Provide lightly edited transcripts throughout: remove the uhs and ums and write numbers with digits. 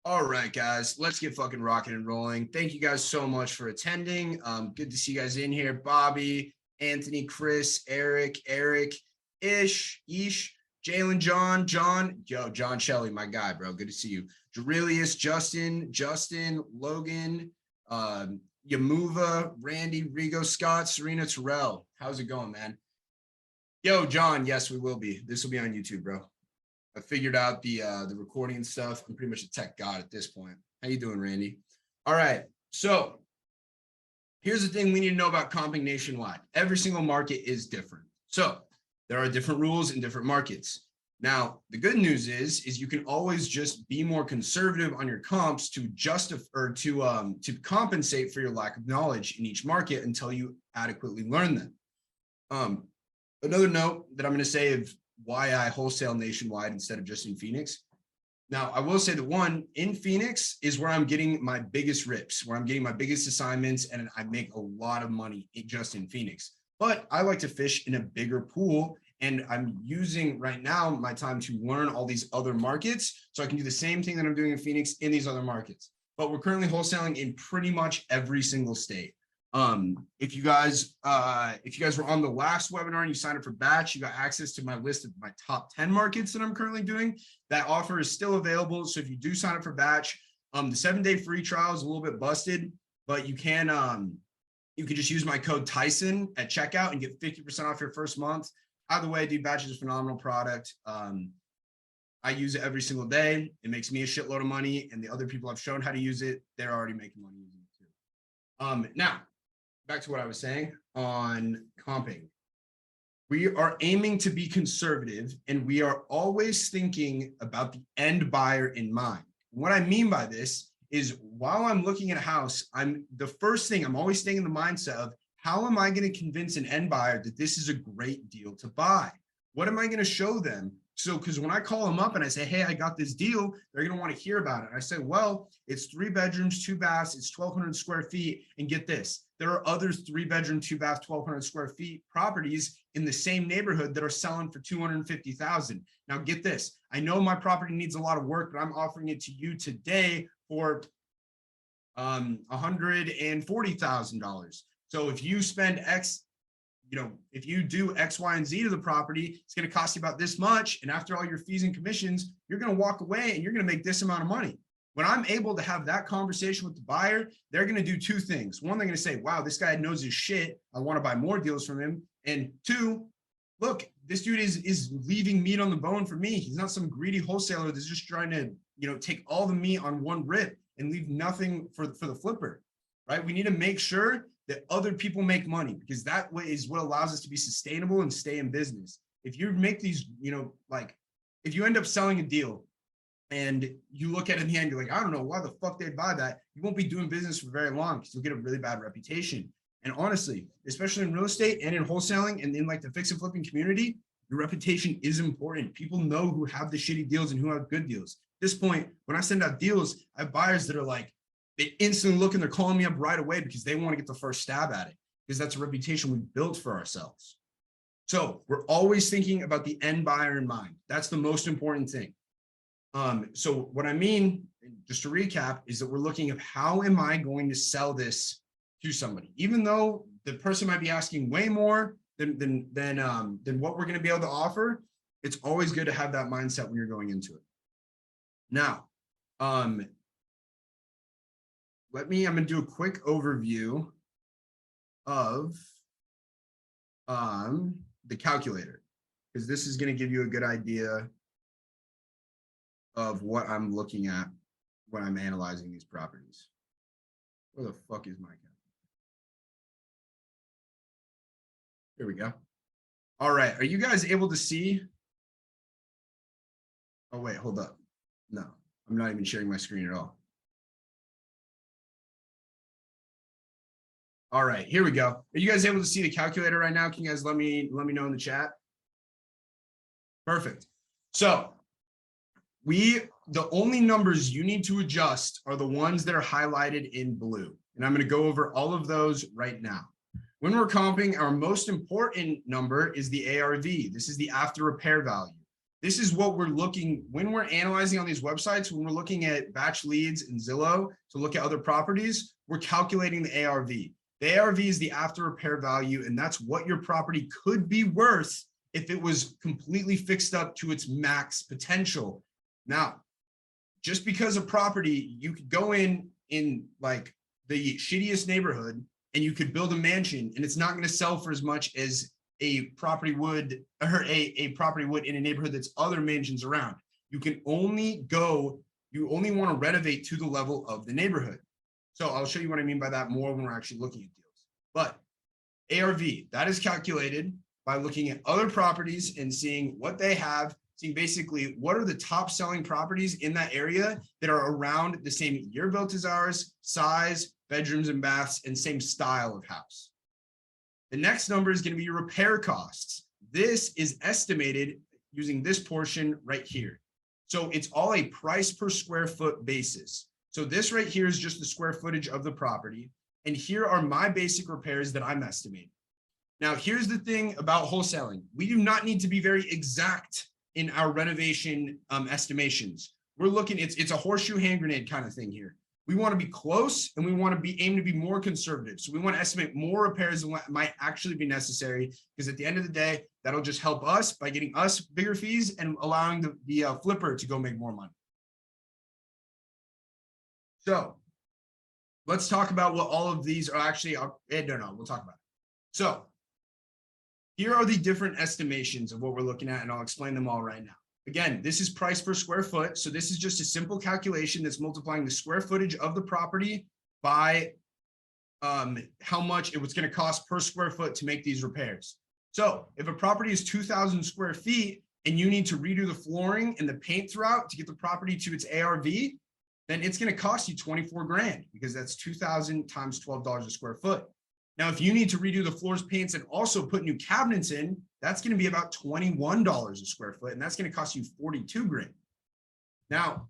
All right, guys, let's get fucking rocking and rolling. Thank you guys so much for attending. Good to see you guys in here. Bobby, Anthony, Chris, Eric, Ish, Jalen, John, John Shelley, my guy, bro. Good to see you. Jerilius, Justin, Logan, Yamuva, Randy, Rigo, Scott, Serena, Terrell. How's it going, man? Yo, John, yes, we will be. This will be on YouTube, bro. I figured out the recording and stuff. I'm pretty much a tech god at this point. How you doing, Randy? All right. So here's the thing we need to know about comping nationwide. Every single market is different. So there are different rules in different markets. Now, the good news is you can always just be more conservative on your comps to justify or to compensate for your lack of knowledge in each market until you adequately learn them. Another note that I'm going to say of why I wholesale nationwide instead of just in Phoenix. Now, I will say that one, in Phoenix is where I'm getting my biggest rips, where I'm getting my biggest assignments, and I make a lot of money just in Phoenix. But I like to fish in a bigger pool, and I'm using right now my time to learn all these other markets so I can do the same thing that I'm doing in Phoenix in these other markets. But we're currently wholesaling in pretty much every single state. If you guys were on the last webinar and you signed up for Batch, you got access to my list of my top 10 markets that I'm currently doing. That offer is still available. So if you do sign up for Batch, the 7-day free trial is a little bit busted, but you can just use my code Tyson at checkout and get 50% off your first month. Either way, dude, Batch is a phenomenal product. I use it every single day. It makes me a shitload of money, and the other people I've shown how to use it, they're already making money using it too. Now, back to what I was saying on comping. We are aiming to be conservative, and we are always thinking about the end buyer in mind. What I mean by this is while I'm looking at a house, I'm always staying in the mindset of how am I going to convince an end buyer that this is a great deal to buy? What am I going to show them? So, because when I call them up and I say, hey, I got this deal, they're going to want to hear about it. I say, well, it's 3 bedrooms, 2 baths, it's 1,200 square feet. And get this, there are other 3-bedroom, 2-bath, 1,200 square feet properties in the same neighborhood that are selling for $250,000. Now, get this, I know my property needs a lot of work, but I'm offering it to you today for $140,000. So if you spend X, if you do X, Y, and Z to the property, it's going to cost you about this much. And after all your fees and commissions, you're going to walk away and you're going to make this amount of money. When I'm able to have that conversation with the buyer, they're going to do 2 things. One, they're going to say, wow, this guy knows his shit. I want to buy more deals from him. And 2, look, this dude is leaving meat on the bone for me. He's not some greedy wholesaler that's just trying to, take all the meat on one rip and leave nothing for the flipper, right? We need to make sure that other people make money, because that way is what allows us to be sustainable and stay in business. If you make these, if you end up selling a deal and you look at it in the end, you're like, I don't know why the fuck they'd buy that. You won't be doing business for very long because you'll get a really bad reputation. And honestly, especially in real estate and in wholesaling and in like the fix and flipping community, your reputation is important. People know who have the shitty deals and who have good deals. At this point, when I send out deals, I have buyers that are like, they instantly look and they're calling me up right away because they want to get the first stab at it, because that's a reputation we've built for ourselves. So we're always thinking about the end buyer in mind. That's the most important thing. So what I mean, just to recap, is that we're looking at how am I going to sell this to somebody, even though the person might be asking way more than what we're going to be able to offer. It's always good to have that mindset when you're going into it. Now, I'm going to do a quick overview of the calculator, because this is going to give you a good idea of what I'm looking at when I'm analyzing these properties. Where the fuck is my calculator? Here we go. All right. Are you guys able to see? Oh, wait, hold up. No, I'm not even sharing my screen at all. All right, here we go. Are you guys able to see the calculator right now? Can you guys let me know in the chat? Perfect. So the only numbers you need to adjust are the ones that are highlighted in blue. And I'm going to go over all of those right now. When we're comping, our most important number is the ARV. This is the after repair value. This is what we're looking when we're analyzing on these websites, when we're looking at BatchLeads and Zillow to look at other properties, we're calculating the ARV. The ARV is the after repair value, and that's what your property could be worth if it was completely fixed up to its max potential. Now, just because a property, you could go in like the shittiest neighborhood and you could build a mansion and it's not going to sell for as much as a property would, or a property would in a neighborhood that's other mansions around. You only want to renovate to the level of the neighborhood. So I'll show you what I mean by that more when we're actually looking at deals. But ARV, that is calculated by looking at other properties and seeing what they have, seeing basically what are the top selling properties in that area that are around the same year built as ours, size, bedrooms and baths, and same style of house. The next number is going to be your repair costs. This is estimated using this portion right here. So it's all a price per square foot basis. So this right here is just the square footage of the property. And here are my basic repairs that I'm estimating. Now, here's the thing about wholesaling. We do not need to be very exact in our renovation estimations. We're looking, it's a horseshoe hand grenade kind of thing here. We want to be close and we want to aim to be more conservative. So we want to estimate more repairs than what might actually be necessary, because at the end of the day, that'll just help us by getting us bigger fees and allowing the flipper to go make more money. So let's talk about what all of these are actually. We'll talk about it. So here are the different estimations of what we're looking at, and I'll explain them all right now. Again, this is price per square foot. So this is just a simple calculation that's multiplying the square footage of the property by how much it was going to cost per square foot to make these repairs. So if a property is 2,000 square feet and you need to redo the flooring and the paint throughout to get the property to its ARV, then it's going to cost you 24 grand, because that's 2,000 times $12 a square foot. Now, if you need to redo the floors, paints, and also put new cabinets in, that's going to be about $21 a square foot, and that's going to cost you 42 grand. Now,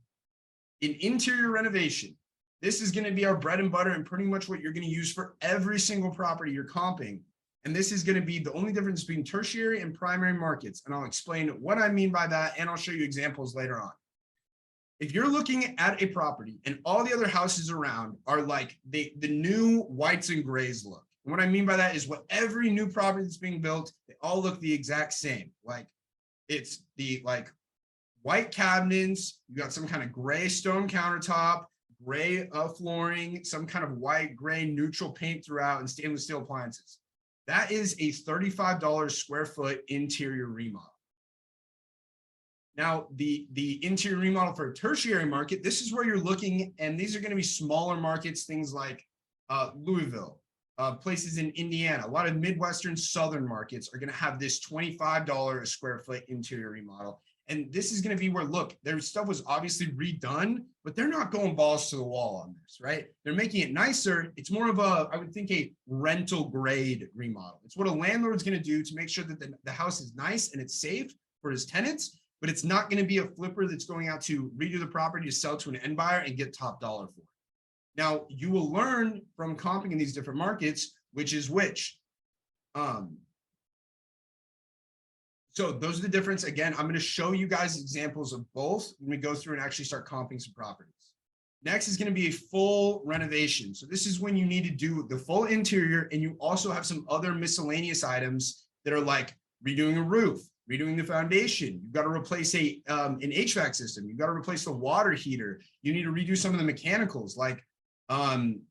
in interior renovation, this is going to be our bread and butter and pretty much what you're going to use for every single property you're comping. And this is going to be the only difference between tertiary and primary markets. And I'll explain what I mean by that, and I'll show you examples later on. If you're looking at a property and all the other houses around are like the new whites and grays look. And what I mean by that is what every new property that's being built, they all look the exact same. Like it's the white cabinets, you got some kind of gray stone countertop, gray flooring, some kind of white, gray, neutral paint throughout, and stainless steel appliances. That is a $35 square foot interior remodel. Now, the interior remodel for a tertiary market, this is where you're looking, and these are going to be smaller markets, things like Louisville, places in Indiana. A lot of Midwestern Southern markets are going to have this $25 a square foot interior remodel. And this is going to be where, look, their stuff was obviously redone, but they're not going balls to the wall on this, right? They're making it nicer. It's more of I would think, a rental grade remodel. It's what a landlord's going to do to make sure that the house is nice and it's safe for his tenants, but it's not going to be a flipper that's going out to redo the property to sell to an end buyer and get top dollar for it. Now, you will learn from comping in these different markets, which is which. So those are the difference. Again, I'm going to show you guys examples of both when we go through and actually start comping some properties. Next is going to be a full renovation. So this is when you need to do the full interior, and you also have some other miscellaneous items that are like redoing a roof, redoing the foundation. You've got to replace an HVAC system. You've got to replace the water heater. You need to redo some of the mechanicals like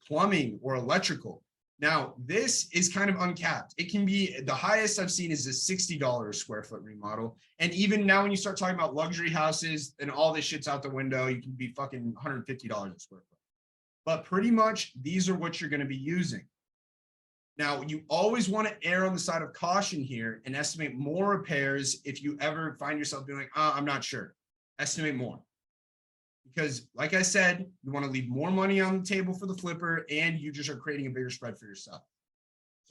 plumbing or electrical. Now, this is kind of uncapped. It can be, the highest I've seen is a $60 square foot remodel. And even now when you start talking about luxury houses and all this shit's out the window, you can be fucking $150 a square foot. But pretty much these are what you're going to be using. Now, you always want to err on the side of caution here and estimate more repairs if you ever find yourself being like, I'm not sure. Estimate more. Because like I said, you want to leave more money on the table for the flipper, and you just are creating a bigger spread for yourself.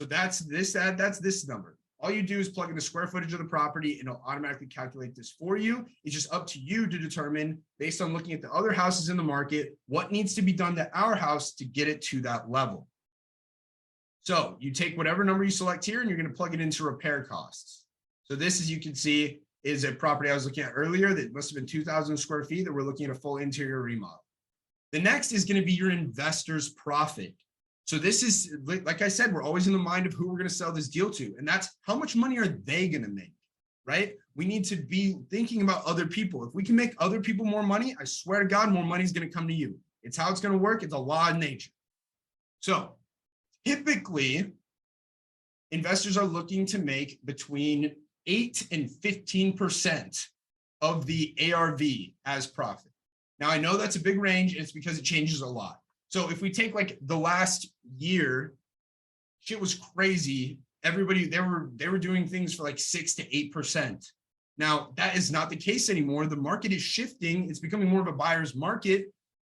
So that's this number. All you do is plug in the square footage of the property and it'll automatically calculate this for you. It's just up to you to determine, based on looking at the other houses in the market, what needs to be done to our house to get it to that level. So you take whatever number you select here and you're going to plug it into repair costs. So this, as you can see, is a property I was looking at earlier that must have been 2,000 square feet that we're looking at a full interior remodel. The next is going to be your investor's profit. So this is, like I said, we're always in the mind of who we're going to sell this deal to. And that's how much money are they going to make, right? We need to be thinking about other people. If we can make other people more money, I swear to God, more money is going to come to you. It's how it's going to work. It's a law of nature. So typically, investors are looking to make between 8 and 15% of the ARV as profit. Now, I know that's a big range, and it's because it changes a lot. So if we take like the last year, shit was crazy. Everybody, they were doing things for like 6 to 8%. Now, that is not the case anymore. The market is shifting. It's becoming more of a buyer's market.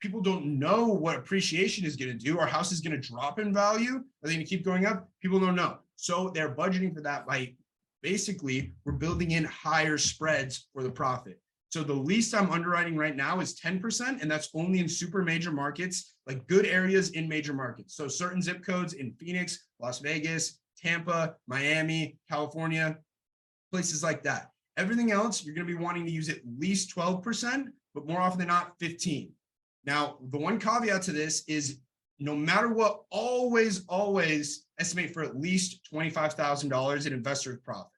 People don't know what appreciation is going to do. Our house is going to drop in value. Are they going to keep going up? People don't know. So they're budgeting for that by basically we're building in higher spreads for the profit. So the least I'm underwriting right now is 10%, and that's only in super major markets, like good areas in major markets. So certain zip codes in Phoenix, Las Vegas, Tampa, Miami, California, places like that. Everything else, you're going to be wanting to use at least 12%, but more often than not, 15%. Now, the one caveat to this is no matter what, always estimate for at least $25,000 in investor's profit.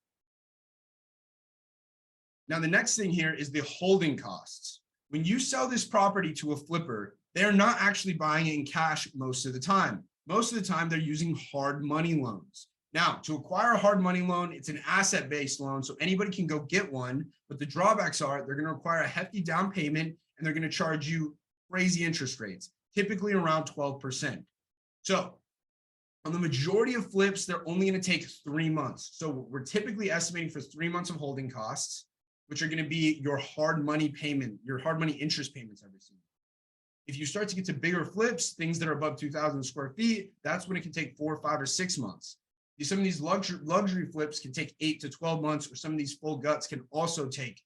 Now, the next thing here is the holding costs. When you sell this property to a flipper, they're not actually buying it in cash most of the time. Most of the time, they're using hard money loans. Now, to acquire a hard money loan, it's an asset-based loan, so anybody can go get one, but the drawbacks are they're going to require a hefty down payment, and they're going to charge you crazy interest rates, typically around 12%. So on the majority of flips, they're only going to take 3 months. So we're typically estimating for 3 months of holding costs, which are going to be your hard money payment, your hard money interest payments every single month. If you start to get to bigger flips, things that are above 2,000 square feet, that's when it can take 4, 5, or 6 months. Some of these luxury flips can take 8 to 12 months, or some of these full guts can also take,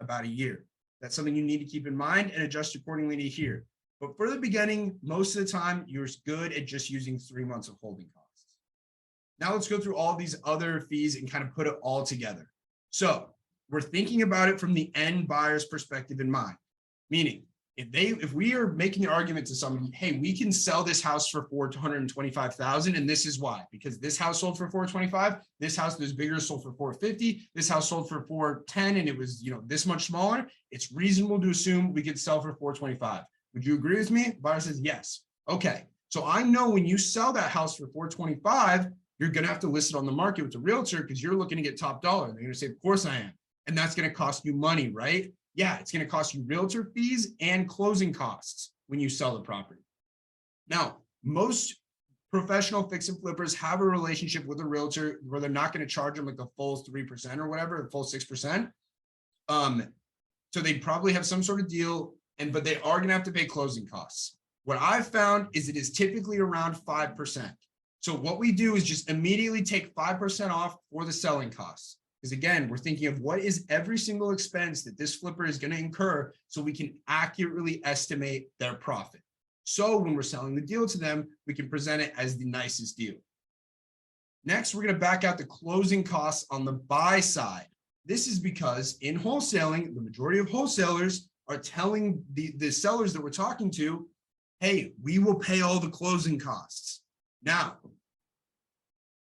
about a year. That's something you need to keep in mind and adjust accordingly to here. But for the beginning, most of the time, you're good at just using 3 months of holding costs. Now let's go through all these other fees and kind of put it all together. So we're thinking about it from the end buyer's perspective in mind, meaning if we are making the argument to somebody, hey, we can sell this house for $425,000, and this is why, because this house sold for $425,000, this house that's bigger sold for $450,000, this house sold for $410,000, and it was this much smaller. It's reasonable to assume we could sell for $425,000. Would you agree with me? Buyer says yes. Okay, so I know when you sell that house for $425,000, you're going to have to list it on the market with a realtor because you're looking to get top dollar. They're going to say, of course I am. And that's going to cost you money, right? Yeah, it's going to cost you realtor fees and closing costs when you sell the property. Now, most professional fix and flippers have a relationship with a realtor where they're not going to charge them like the full 3% or whatever, the full 6%. So they probably have some sort of deal, but they are going to have to pay closing costs. What I've found is it is typically around 5%. So what we do is just immediately take 5% off for the selling costs. Because again, we're thinking of what is every single expense that this flipper is going to incur so we can accurately estimate their profit. So when we're selling the deal to them, we can present it as the nicest deal. Next, we're going to back out the closing costs on the buy side. This is because in wholesaling, the majority of wholesalers are telling the sellers that we're talking to, hey, we will pay all the closing costs. Now,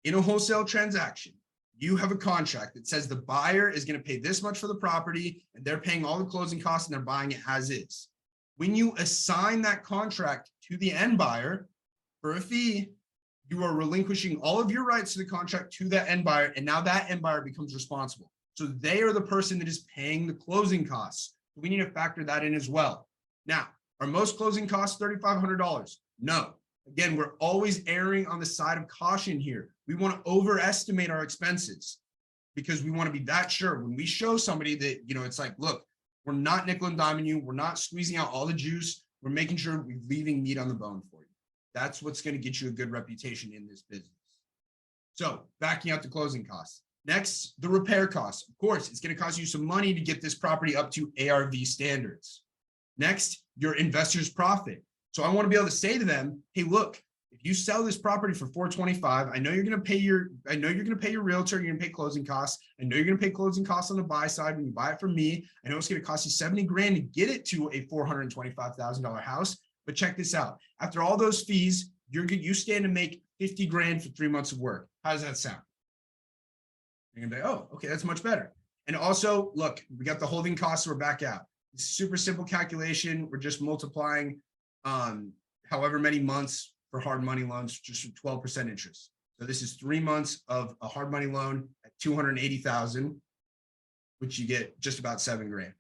in a wholesale transaction, you have a contract that says the buyer is going to pay this much for the property and they're paying all the closing costs and they're buying it as is. When you assign that contract to the end buyer for a fee, you are relinquishing all of your rights to the contract to that end buyer, and now that end buyer becomes responsible. So they are the person that is paying the closing costs. We need to factor that in as well. Now, are most closing costs $3,500? No. Again, we're always erring on the side of caution here. We want to overestimate our expenses because we want to be that sure. When we show somebody that, it's like, look, we're not nickel and diming you. We're not squeezing out all the juice. We're making sure we're leaving meat on the bone for you. That's what's going to get you a good reputation in this business. So backing out the closing costs. Next, the repair costs. Of course, it's going to cost you some money to get this property up to ARV standards. Next, your investor's profit. So I want to be able to say to them, hey, look, If you sell this property for 425, I know you're going to pay your realtor, you're going to pay closing costs. I know you're going to pay closing costs on the buy side when you buy it from me. I know it's going to cost you 70 grand to get it to a $425,000 house. But check this out. After all those fees, you stand to make 50 grand for 3 months of work. How does that sound? You're going to be, oh, okay, that's much better. And also, look, we got the holding costs, so we're back out. It's a super simple calculation. We're just multiplying however many months for hard money loans, just for 12% interest. So this is 3 months of a hard money loan at 280,000, which you get just about 7 grand.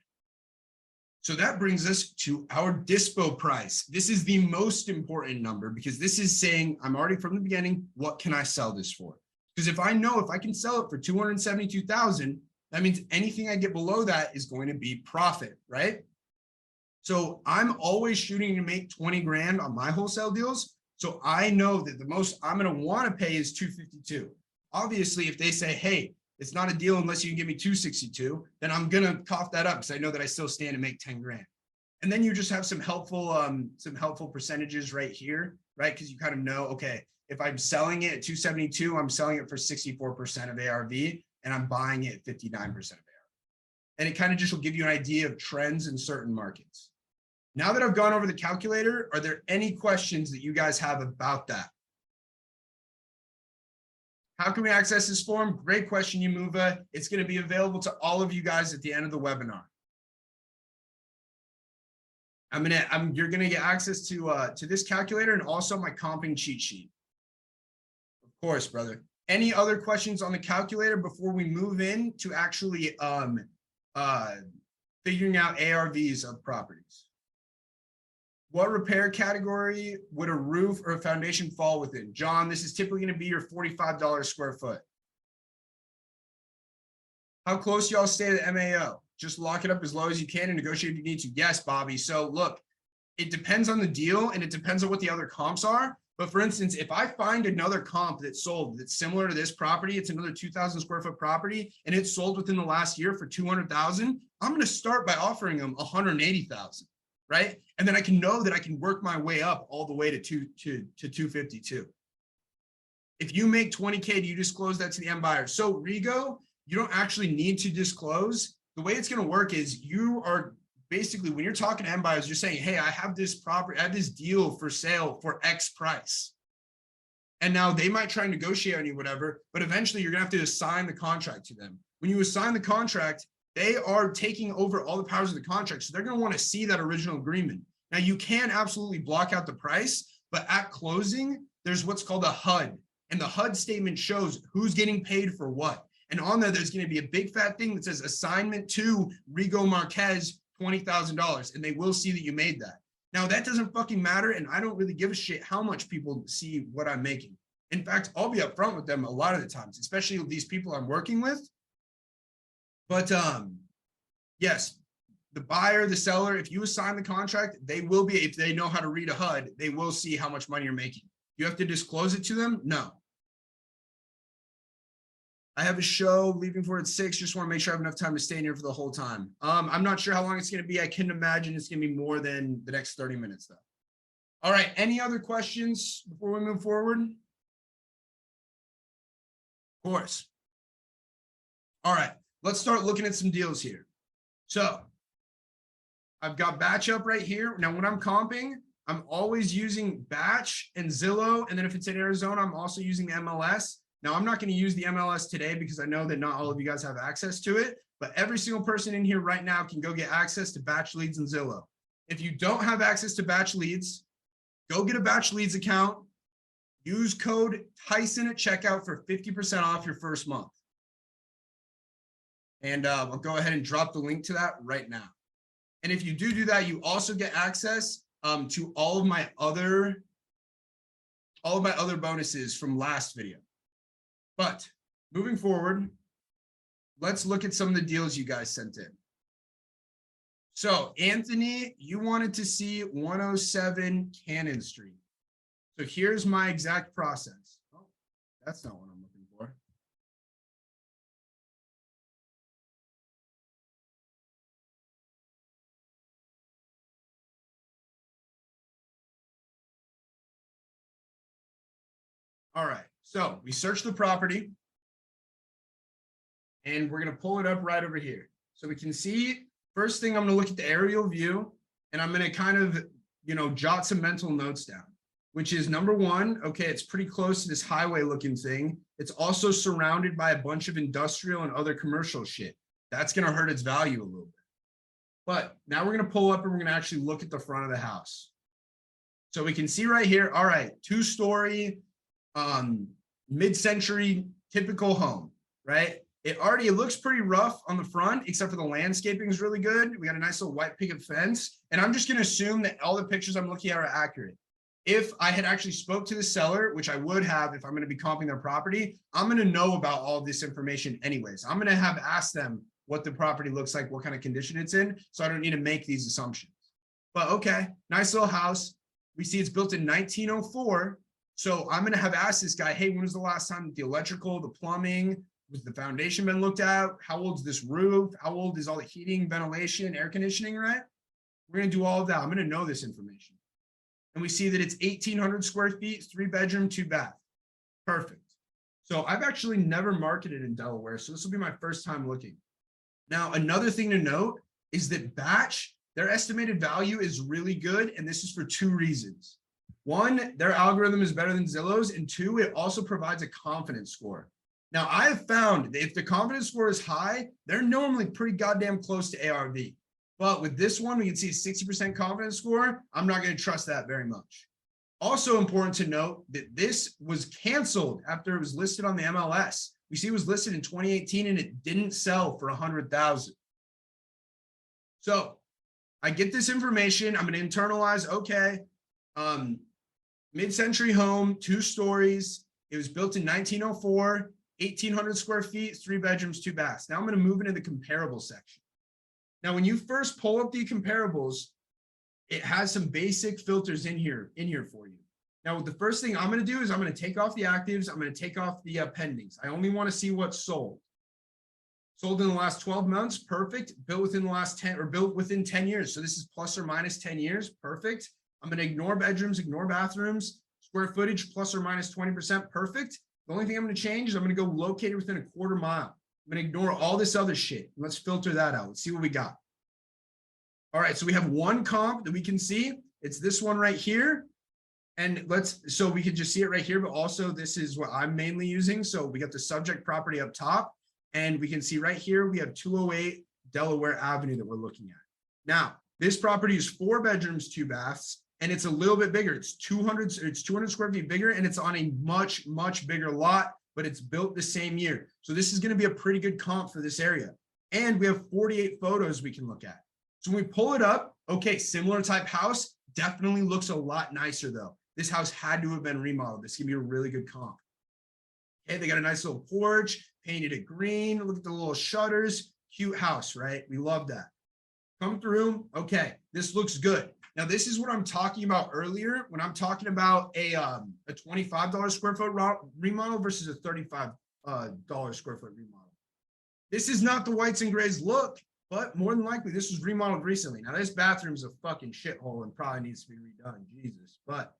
So that brings us to our dispo price. This is the most important number because this is saying, I'm already from the beginning, what can I sell this for? Because if I know if I can sell it for 272,000, that means anything I get below that is going to be profit, right? So I'm always shooting to make 20 grand on my wholesale deals. So I know that the most I'm going to want to pay is 252. Obviously, if they say, hey, it's not a deal unless you can give me 262, then I'm going to cough that up because I know that I still stand to make 10 grand. And then you just have some helpful percentages right here, right? Because you kind of know, okay, if I'm selling it at 272, I'm selling it for 64% of ARV and I'm buying it at 59% of ARV. And it kind of just will give you an idea of trends in certain markets. Now that I've gone over the calculator, are there any questions that you guys have about that? How can we access this form? Great question, Yamuva. It's going to be available to all of you guys at the end of the webinar. You're going to get access to this calculator and also my comping cheat sheet. Of course, brother. Any other questions on the calculator before we move in to actually figuring out ARVs of properties? What repair category would a roof or a foundation fall within? John, this is typically going to be your $45 square foot. How close y'all stay to the MAO? Just lock it up as low as you can and negotiate if you need to. Yes, Bobby. So look, it depends on the deal and it depends on what the other comps are. But for instance, if I find another comp that's sold that's similar to this property, it's another 2,000 square foot property, and it's sold within the last year for 200,000, I'm going to start by offering them 180,000, right? And then I can know that I can work my way up all the way to 252. If you make 20K, do you disclose that to the end buyer? So Rigo, you don't actually need to disclose. The way it's going to work is you are basically, when you're talking to end buyers, you're saying, hey, I have this property, I have this deal for sale for X price. And now they might try and negotiate on you, whatever, but eventually you're going to have to assign the contract to them. When you assign the contract, they are taking over all the powers of the contract. So they're going to want to see that original agreement. Now you can absolutely block out the price, but at closing, there's what's called a HUD. And the HUD statement shows who's getting paid for what. And on there, there's going to be a big fat thing that says assignment to Rigo Marquez, $20,000. And they will see that you made that. Now that doesn't fucking matter. And I don't really give a shit how much people see what I'm making. In fact, I'll be upfront with them a lot of the times, especially with these people I'm working with. But yes, the buyer, the seller, if you assign the contract, they will be, if they know how to read a HUD, they will see how much money you're making. You have to disclose it to them? No. I have a show leaving for at 6. Just want to make sure I have enough time to stay in here for the whole time. I'm not sure how long it's going to be. I can imagine it's going to be more than the next 30 minutes though. All right. Any other questions before we move forward? Of course. All right. Let's start looking at some deals here. So I've got Batch up right here. Now, when I'm comping, I'm always using Batch and Zillow. And then if it's in Arizona, I'm also using the MLS. Now, I'm not going to use the MLS today because I know that not all of you guys have access to it, but every single person in here right now can go get access to BatchLeads and Zillow. If you don't have access to BatchLeads, go get a BatchLeads account, use code Tyson at checkout for 50% off your first month. And I'll go ahead and drop the link to that right now. And if you do that, you also get access to all of my other bonuses from last video. But moving forward, let's look at some of the deals you guys sent in. So Anthony, you wanted to see 107 Cannon Street. So here's my exact process. Oh, that's not what I'm looking for. All right, so we search the property and we're going to pull it up right over here. So we can see, first thing, I'm going to look at the aerial view and I'm going to kind of, jot some mental notes down, which is number one, okay, it's pretty close to this highway looking thing. It's also surrounded by a bunch of industrial and other commercial shit. That's going to hurt its value a little bit. But now we're going to pull up and we're going to actually look at the front of the house. So we can see right here, all right, 2-story, mid-century typical home, right? It looks pretty rough on the front, except for the landscaping is really good. We got a nice little white picket fence. And I'm just going to assume that all the pictures I'm looking at are accurate. If I had actually spoke to the seller, which I would have if I'm going to be comping their property, I'm going to know about all this information anyways. I'm going to have asked them what the property looks like, what kind of condition it's in. So I don't need to make these assumptions. But okay, nice little house. We see it's built in 1904. So I'm going to have asked this guy, hey, when was the last time the electrical, the plumbing, was the foundation been looked at? How old is this roof? How old is all the heating, ventilation, air conditioning, right? We're going to do all of that. I'm going to know this information. And we see that it's 1,800 square feet, 3-bedroom, 2-bath. Perfect. So I've actually never marketed in Delaware. So this will be my first time looking. Now, another thing to note is that Batch, their estimated value is really good. And this is for 2 reasons. One, their algorithm is better than Zillow's. And 2, it also provides a confidence score. Now, I have found that if the confidence score is high, they're normally pretty goddamn close to ARV. But with this one, we can see a 60% confidence score. I'm not going to trust that very much. Also important to note that this was canceled after it was listed on the MLS. We see it was listed in 2018 and it didn't sell for 100,000. So I get this information. I'm going to internalize, okay, mid-century home, 2 stories. It was built in 1904. 1,800 square feet, 3 bedrooms, 2 baths. Now I'm going to move into the comparable section. Now, when you first pull up the comparables, it has some basic filters in here for you. Now, the first thing I'm going to do is I'm going to take off the actives. I'm going to take off the pendings. I only want to see what's sold. Sold in the last 12 months, perfect. Built within the last 10 or built within 10 years. So this is plus or minus 10 years, perfect. I'm going to ignore bedrooms, ignore bathrooms, square footage plus or minus 20%, perfect. The only thing I'm going to change is I'm going to go located within a 1/4 mile. I'm going to ignore all this other shit. Let's filter that out. Let's see what we got. All right, so we have one comp that we can see. It's this one right here. And so we can just see it right here, but also this is what I'm mainly using. So we got the subject property up top and we can see right here, we have 208 Delaware Avenue that we're looking at. Now, this property is 4 bedrooms, 2 baths. And it's a little bit bigger. It's 200 square feet bigger, and it's on a much, much bigger lot, but it's built the same year. So this is going to be a pretty good comp for this area. And we have 48 photos we can look at. So when we pull it up, okay, similar type house, definitely looks a lot nicer though. This house had to have been remodeled. This can be a really good comp. Okay, they got a nice little porch, painted it green. Look at the little shutters. Cute house, right? We love that. Come through. Okay, this looks good. Now, this is what I'm talking about earlier when I'm talking about a $25 square foot remodel versus a $35 square foot remodel. This is not the whites and grays look, but more than likely this was remodeled recently. Now, this bathroom's a fucking shithole and probably needs to be redone, Jesus. But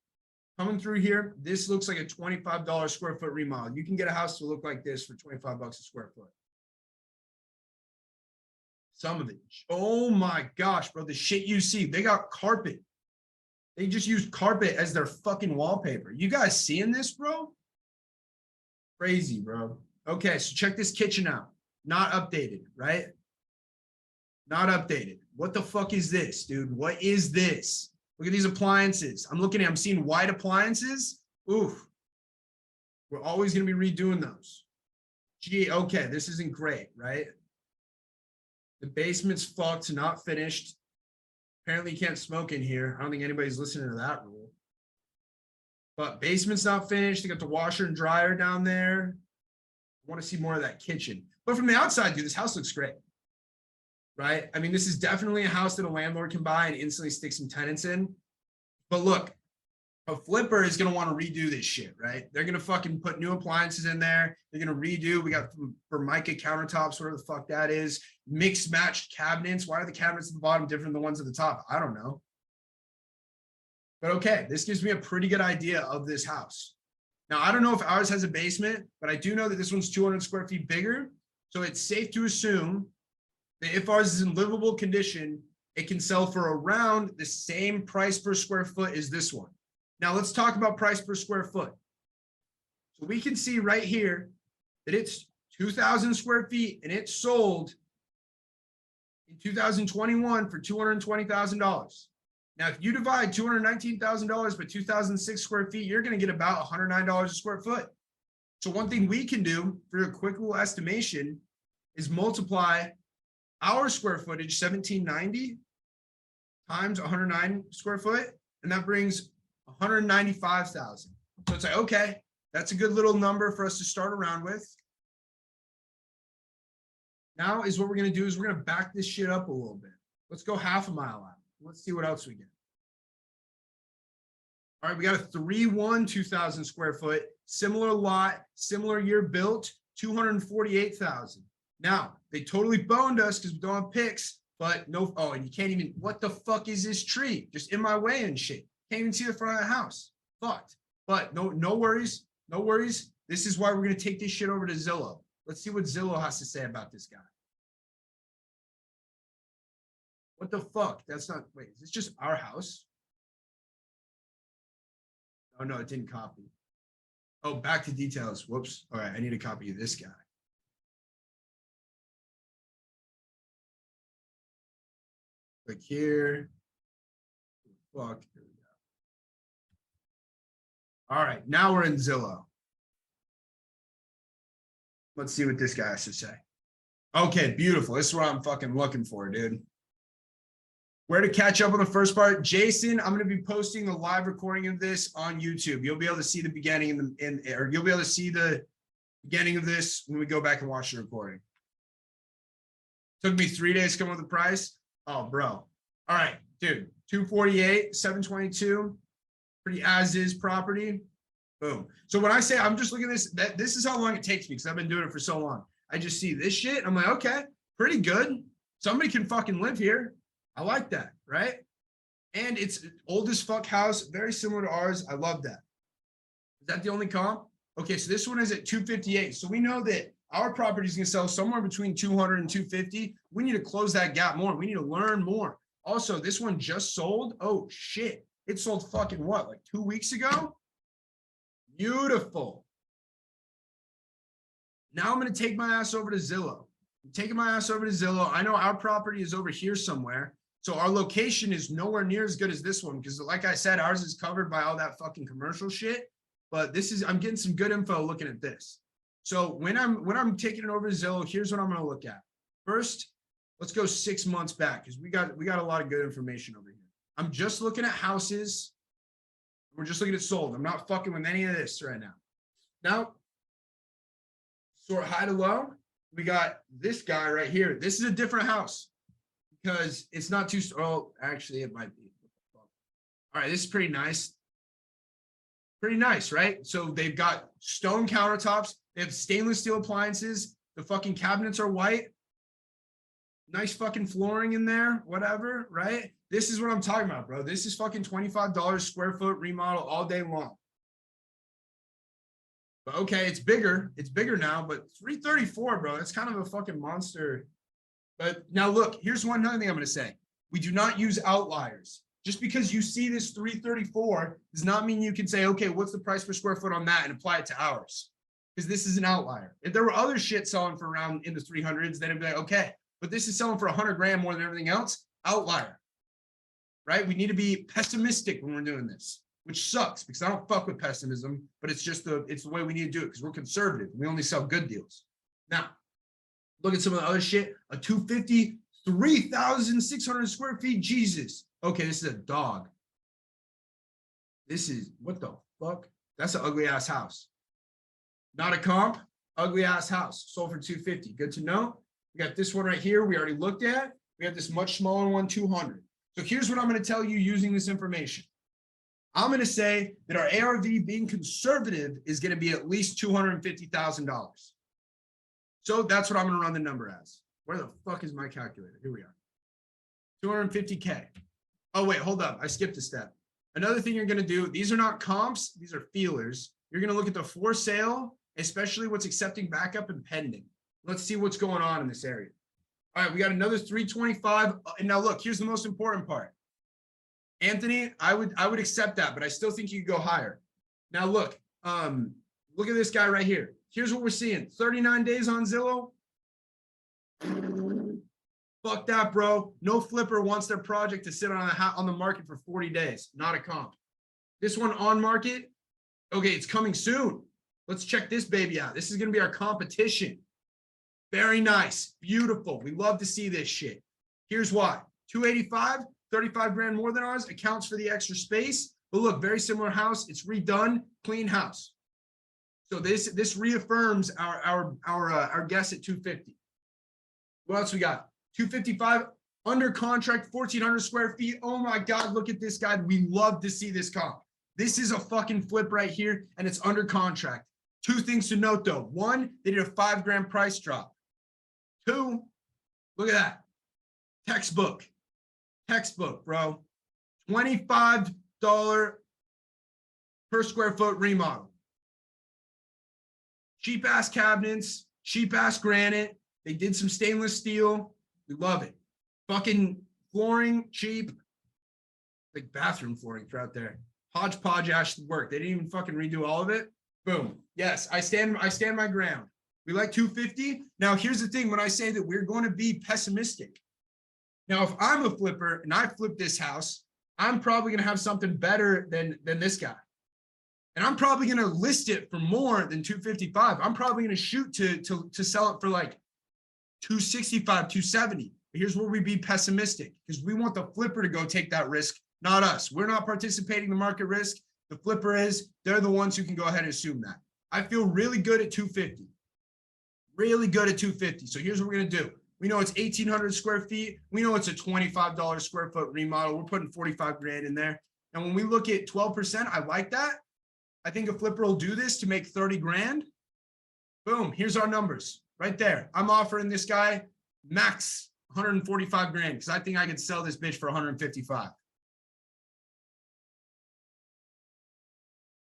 coming through here, this looks like a $25 square foot remodel. You can get a house to look like this for 25 bucks a square foot. Some of it. Oh my gosh, bro. The shit you see. They got carpet. They just used carpet as their fucking wallpaper. You guys seeing this, bro? Crazy, bro. Okay, so check this kitchen out. Not updated, right? Not updated. What the fuck is this, dude? What is this? Look at these appliances. I'm seeing white appliances. Oof. We're always going to be redoing those. Gee, okay, this isn't great, right? The basement's fucked, not finished. Apparently you can't smoke in here. I don't think anybody's listening to that rule. But basement's not finished. They got the washer and dryer down there. I want to see more of that kitchen. But from the outside, dude, this house looks great. Right? I mean, this is definitely a house that a landlord can buy and instantly stick some tenants in. But look, a flipper is going to want to redo this shit, right? They're going to fucking put new appliances in there. They're going to redo. We got Formica countertops, whatever the fuck that is. Mixed matched cabinets. Why are the cabinets at the bottom different than the ones at the top? I don't know. But okay, this gives me a pretty good idea of this house. Now, I don't know if ours has a basement, but I do know that this one's 200 square feet bigger. So it's safe to assume that if ours is in livable condition, it can sell for around the same price per square foot as this one. Now let's talk about price per square foot. So we can see right here that it's 2,000 square feet and it sold in 2021 for $220,000. Now, if you divide $219,000 by 2,006 square feet, you're going to get about $109 a square foot. So one thing we can do for a quick little estimation is multiply our square footage, 1790, times 109 square foot, and that brings 195,000. So it's like, okay, that's a good little number for us to start around with. Now is what we're going to do is we're going to back this shit up a little bit. Let's go half a mile out. Let's see what else we get. All right, we got a 3-1, 2,000 square foot, similar lot, similar year built, 248,000. Now, they totally boned us because we don't have pics, but no, oh, and you can't even, what the fuck is this tree? Just in my way and shit. Can't even see the front of the house. Fucked. But no worries, no worries. This is why we're going to take this shit over to Zillow. Let's see what Zillow has to say about this guy. What the fuck? That's not, wait, is this just our house? Oh, no, it didn't copy. Oh, back to details. Whoops. All right, I need a copy of this guy. Click here. Fuck. Here we go. All right, now we're in Zillow. Let's see what this guy has to say. Okay, beautiful. This is what I'm fucking looking for, dude. Where to catch up on the first part? Jason, I'm going to be posting the live recording of this on YouTube. You'll be able to see the beginning or you'll be able to see the beginning of this when we go back and watch the recording. Took me 3 days to come up with the price. Oh, bro. All right, dude. 248, 722. Pretty as is property. Boom. So when I say I'm just looking at this, this is how long it takes me because I've been doing it for so long. I just see this shit. I'm like, okay, pretty good. Somebody can fucking live here. I like that, right? And it's old as fuck house, very similar to ours. I love that. Is that the only comp? Okay, so this one is at 258. So we know that our property is going to sell somewhere between 200 and 250. We need to close that gap more. We need to learn more. Also, this one just sold. Oh, shit. It sold fucking what, like 2 weeks ago? Beautiful. Now I'm going to take my ass over to Zillow. I'm taking my ass over to Zillow. I know our property is over here somewhere. So our location is nowhere near as good as this one because like I said, ours is covered by all that fucking commercial shit. But this is, I'm getting some good info looking at this. So when I'm taking it over to Zillow, here's what I'm going to look at. First, let's go 6 months back because we got a lot of good information over here. I'm just looking at houses. We're just looking at sold. I'm not fucking with any of this right now. Now, sort high to low, we got this guy right here. This is a different house because it's not too, oh, actually it might be. All right, this is pretty nice. Pretty nice, right? So they've got stone countertops. They have stainless steel appliances. The fucking cabinets are white. Nice fucking flooring in there, whatever, right? This is what I'm talking about, bro. This is fucking $25 square foot remodel all day long. But okay, it's bigger. It's bigger now, but 334, bro. That's kind of a fucking monster. But now look, here's another thing I'm going to say. We do not use outliers. Just because you see this 334 does not mean you can say, okay, what's the price per square foot on that and apply it to ours? Because this is an outlier. If there were other shit selling for around in the 300s, then it'd be like, okay, but this is selling for 100 grand more than everything else. Outlier, right? We need to be pessimistic when we're doing this, which sucks because I don't fuck with pessimism, but it's just it's the way we need to do it because we're conservative. We only sell good deals. Now, look at some of the other shit. A 250, 3,600 square feet. Jesus. Okay, this is a dog. This is, what the fuck? That's an ugly ass house. Not a comp, ugly ass house. Sold for 250. Good to know. We got this one right here. We already looked at. We have this much smaller one, 200. So here's what I'm going to tell you using this information. I'm going to say that our ARV being conservative is going to be at least $250,000. So that's what I'm going to run the number as. Where the fuck is my calculator? Here we are. 250K. Oh, wait, hold up. I skipped a step. Another thing you're going to do, these are not comps. These are feelers. You're going to look at the for sale, especially what's accepting backup and pending. Let's see what's going on in this area. All right, we got another 325. And now look, here's the most important part. Anthony, I would accept that, but I still think you could go higher. Now look at this guy right here. Here's what we're seeing. 39 days on Zillow. Fuck that, bro. No flipper wants their project to sit on the market for 40 days. Not a comp. This one on market. Okay, it's coming soon. Let's check this baby out. This is going to be our competition. Very nice. Beautiful. We love to see this shit. Here's why. 285, 35 grand more than ours, accounts for the extra space. But look, very similar house. It's redone, clean house. So this reaffirms our guess at 250. What else we got? 255 under contract, 1,400 square feet. Oh my God, look at this guy. We love to see this comp. This is a fucking flip right here, and it's under contract. Two things to note though. One, they did a 5 grand price drop. Two, look at that. Textbook, bro. $25 per square foot remodel. Cheap ass cabinets, cheap ass granite. They did some stainless steel. We love it. Fucking flooring, cheap. Like bathroom flooring throughout there. Hodgepodge ash work. They didn't even fucking redo all of it. Boom. Yes, I stand my ground. We like 250. Now, here's the thing when I say that we're going to be pessimistic. Now, if I'm a flipper and I flip this house, I'm probably going to have something better than this guy. And I'm probably going to list it for more than 255. I'm probably going to shoot to sell it for like 265, 270. But here's where we be pessimistic because we want the flipper to go take that risk, not us. We're not participating in the market risk. The flipper is. They're the ones who can go ahead and assume that. I feel really good at 250. Really good at 250. So here's what we're going to do. We know it's 1,800 square feet. We know it's a $25 square foot remodel. We're putting 45 grand in there. And when we look at 12%, I like that. I think a flipper will do this to make 30 grand. Boom. Here's our numbers right there. I'm offering this guy max 145 grand because I think I could sell this bitch for 155.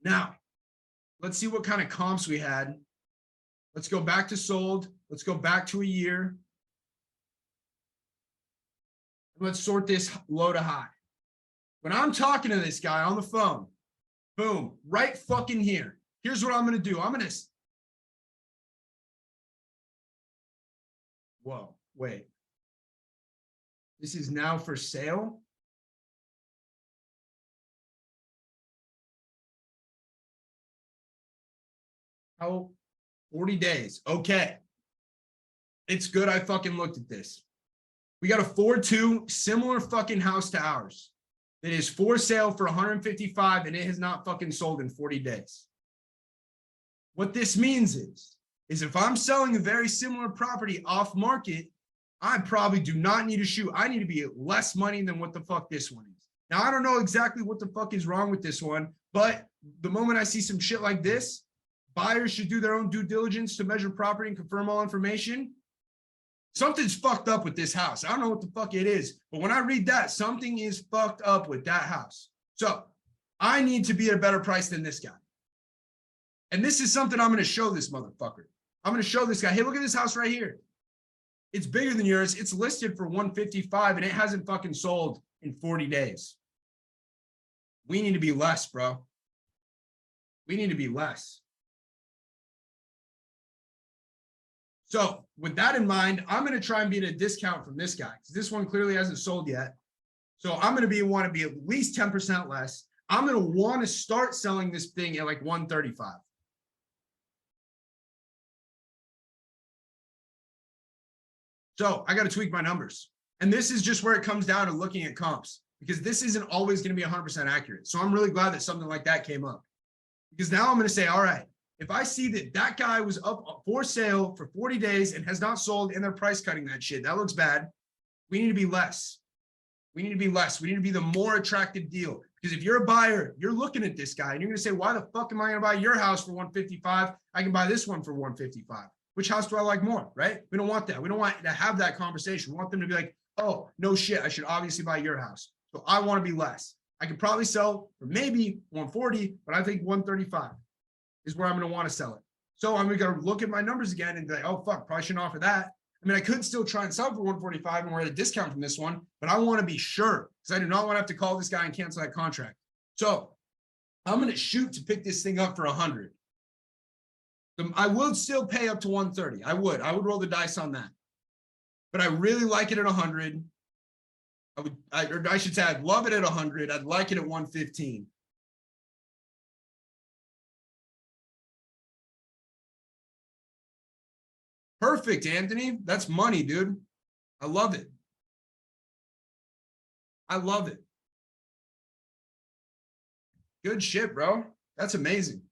Now, let's see what kind of comps we had. Let's go back to sold. Let's go back to a year. Let's sort this low to high. When I'm talking to this guy on the phone, boom, right fucking here. Here's what I'm going to do. Whoa, wait. This is now for sale? How? 40 days. Okay. It's good I fucking looked at this. We got a 4-2 similar fucking house to ours. That is for sale for 155 and it has not fucking sold in 40 days. What this means is if I'm selling a very similar property off market, I probably do not need to shoot. I need to be less money than what the fuck this one is. Now, I don't know exactly what the fuck is wrong with this one, but the moment I see some shit like this, buyers should do their own due diligence to measure property and confirm all information. Something's fucked up with this house. I don't know what the fuck it is, but when I read that, something is fucked up with that house. So I need to be at a better price than this guy. And this is something I'm going to show this motherfucker. I'm going to show this guy, hey, look at this house right here. It's bigger than yours. It's listed for 155 and it hasn't fucking sold in 40 days. We need to be less, bro. We need to be less. So with that in mind, I'm going to try and be at a discount from this guy because this one clearly hasn't sold yet. So I'm going to want to be at least 10% less. I'm going to want to start selling this thing at like 135. So I got to tweak my numbers. And this is just where it comes down to looking at comps because this isn't always going to be 100% accurate. So I'm really glad that something like that came up because now I'm going to say, all right, if I see that that guy was up for sale for 40 days and has not sold and they're price cutting that shit, that looks bad. We need to be less. We need to be less. We need to be the more attractive deal. Because if you're a buyer, you're looking at this guy and you're going to say, why the fuck am I going to buy your house for 155? I can buy this one for 155. Which house do I like more, right? We don't want that. We don't want to have that conversation. We want them to be like, oh, no shit. I should obviously buy your house. So I want to be less. I could probably sell for maybe 140, but I think 135. is where I'm going to want to sell it. So I'm going to look at my numbers again and be like, oh, fuck, probably shouldn't offer that. I mean, I could still try and sell for 145 and we're at a discount from this one, but I want to be sure because I do not want to have to call this guy and cancel that contract. So I'm going to shoot to pick this thing up for 100. I would still pay up to 130. I would roll the dice on that, but I really like it at 100. I should say I'd love it at 100. I'd like it at 115. Perfect, Anthony. That's money, dude. I love it. I love it. Good shit, bro. That's amazing.